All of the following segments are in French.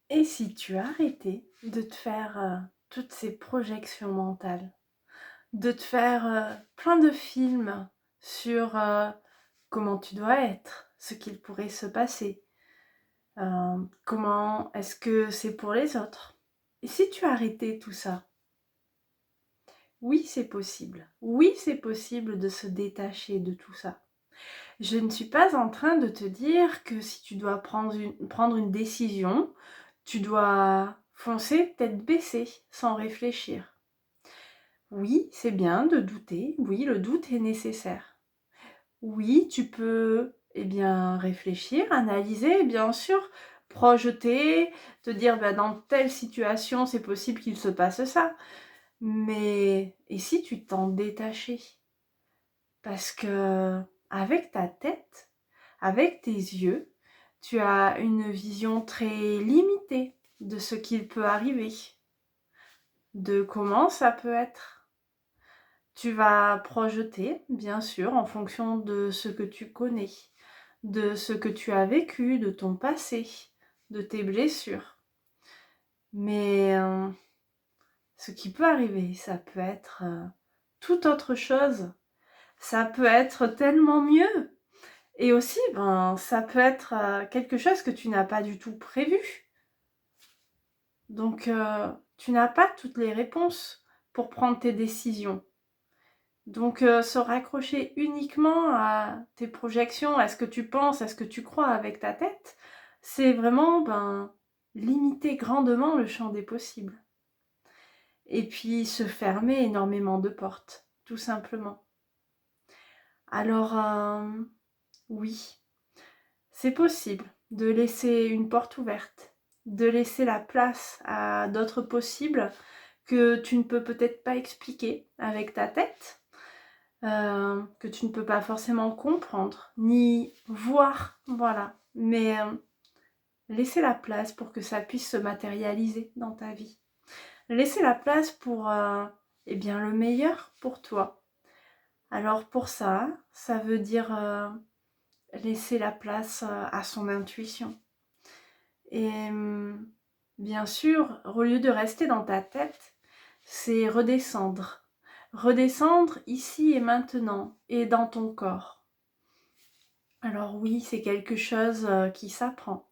Et si tu arrêtais de te faire toutes ces projections mentales, de te faire plein de films sur comment tu dois être, ce qu'il pourrait se passer, comment est-ce que c'est pour les autres. Et si tu arrêtais tout ça, oui c'est possible. Oui c'est possible de se détacher de tout ça. Je ne suis pas en train de te dire que si tu dois prendre une décision, tu dois foncer tête baissée, sans réfléchir. Oui, c'est bien de douter, oui, le doute est nécessaire. Oui, tu peux réfléchir, analyser, bien sûr, projeter, te dire dans telle situation, c'est possible qu'il se passe ça. Mais et si tu t'en détachais? Parce que avec ta tête, avec tes yeux, tu as une vision très limitée de ce qu'il peut arriver, de comment ça peut être. Tu vas projeter, bien sûr, en fonction de ce que tu connais, de ce que tu as vécu, de ton passé, de tes blessures. Mais ce qui peut arriver, ça peut être toute autre chose. Ça peut être tellement mieux. Et aussi, ça peut être quelque chose que tu n'as pas du tout prévu. Donc, tu n'as pas toutes les réponses pour prendre tes décisions. Donc, se raccrocher uniquement à tes projections, à ce que tu penses, à ce que tu crois avec ta tête, c'est vraiment limiter grandement le champ des possibles. Et puis, se fermer énormément de portes, tout simplement. Alors, oui, c'est possible de laisser une porte ouverte, de laisser la place à d'autres possibles que tu ne peux peut-être pas expliquer avec ta tête, que tu ne peux pas forcément comprendre, ni voir, voilà. Mais laisser la place pour que ça puisse se matérialiser dans ta vie. Laisser la place pour le meilleur pour toi. Alors pour ça, ça veut dire laisser la place à son intuition. Et bien sûr, au lieu de rester dans ta tête, c'est redescendre. Redescendre ici et maintenant et dans ton corps. Alors oui, c'est quelque chose qui s'apprend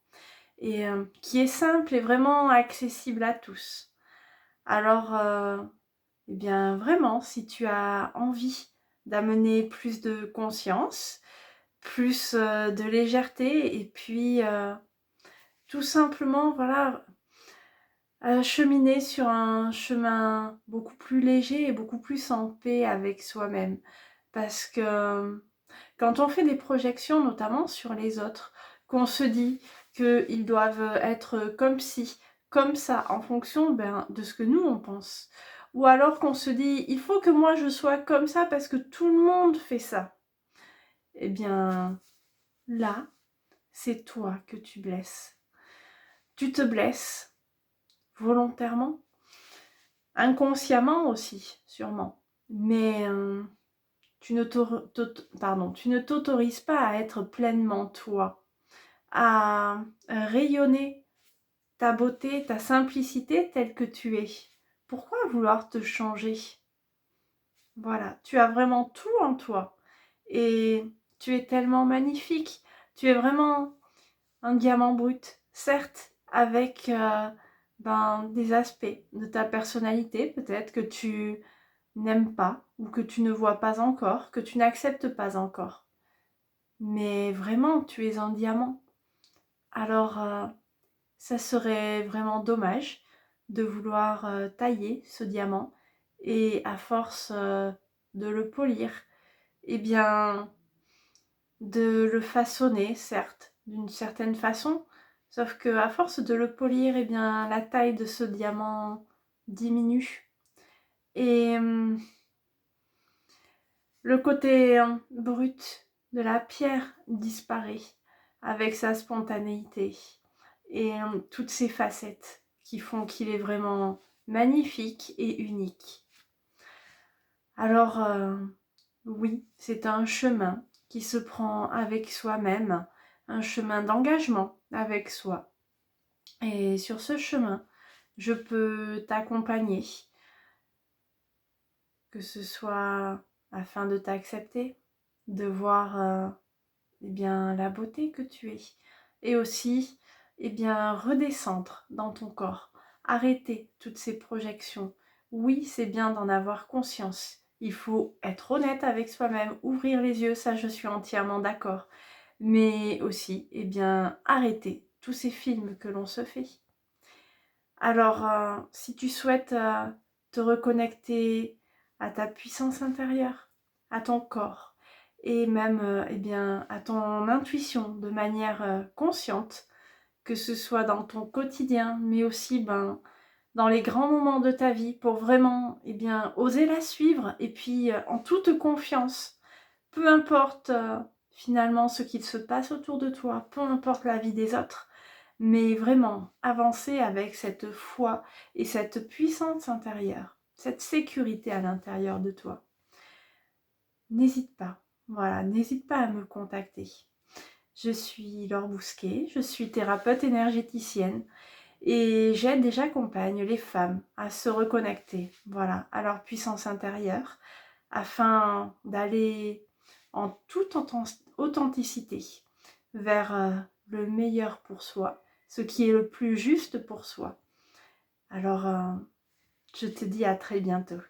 et qui est simple et vraiment accessible à tous. Alors, vraiment, si tu as envie d'amener plus de conscience, plus de légèreté et puis tout simplement, voilà, cheminer sur un chemin beaucoup plus léger et beaucoup plus en paix avec soi-même. Parce que quand on fait des projections, notamment sur les autres, qu'on se dit qu'ils doivent être comme ci, comme ça, en fonction de ce que nous on pense. Ou alors qu'on se dit, il faut que moi je sois comme ça parce que tout le monde fait ça. Eh bien, là, c'est toi que tu blesses. Tu te blesses volontairement, inconsciemment aussi, sûrement. Mais tu ne t'autorises pas à être pleinement toi, à rayonner ta beauté, ta simplicité telle que tu es. Pourquoi vouloir te changer? Voilà, tu as vraiment tout en toi et tu es tellement magnifique. Tu es vraiment un diamant brut, certes, avec des aspects de ta personnalité peut-être que tu n'aimes pas ou que tu ne vois pas encore, que tu n'acceptes pas encore. Mais vraiment, tu es un diamant. Alors, ça serait vraiment dommage de vouloir tailler ce diamant et à force de le polir, eh bien, de le façonner, certes, d'une certaine façon, sauf que à force de le polir, eh bien, la taille de ce diamant diminue. Et le côté brut de la pierre disparaît avec sa spontanéité et toutes ses facettes qui font qu'il est vraiment magnifique et unique. Alors oui, c'est un chemin qui se prend avec soi-même, un chemin d'engagement avec soi. Et sur ce chemin, je peux t'accompagner, que ce soit afin de t'accepter, de voir eh bien, la beauté que tu es, et aussi eh bien, redescendre dans ton corps, arrêter toutes ces projections. Oui, c'est bien d'en avoir conscience. Il faut être honnête avec soi-même, ouvrir les yeux, ça je suis entièrement d'accord. Mais aussi, eh bien, arrêter tous ces films que l'on se fait. Alors, si tu souhaites te reconnecter à ta puissance intérieure, à ton corps, et même eh bien, à ton intuition de manière consciente, que ce soit dans ton quotidien, mais aussi dans les grands moments de ta vie, pour vraiment eh bien, oser la suivre, et puis en toute confiance, peu importe finalement ce qu'il se passe autour de toi, peu importe la vie des autres, mais vraiment avancer avec cette foi et cette puissance intérieure, cette sécurité à l'intérieur de toi. N'hésite pas, voilà, n'hésite pas à me contacter. Je suis Laure Bousquet, je suis thérapeute énergéticienne et j'aide et j'accompagne les femmes à se reconnecter, voilà, à leur puissance intérieure afin d'aller en toute authenticité vers le meilleur pour soi, ce qui est le plus juste pour soi. Alors, je te dis à très bientôt.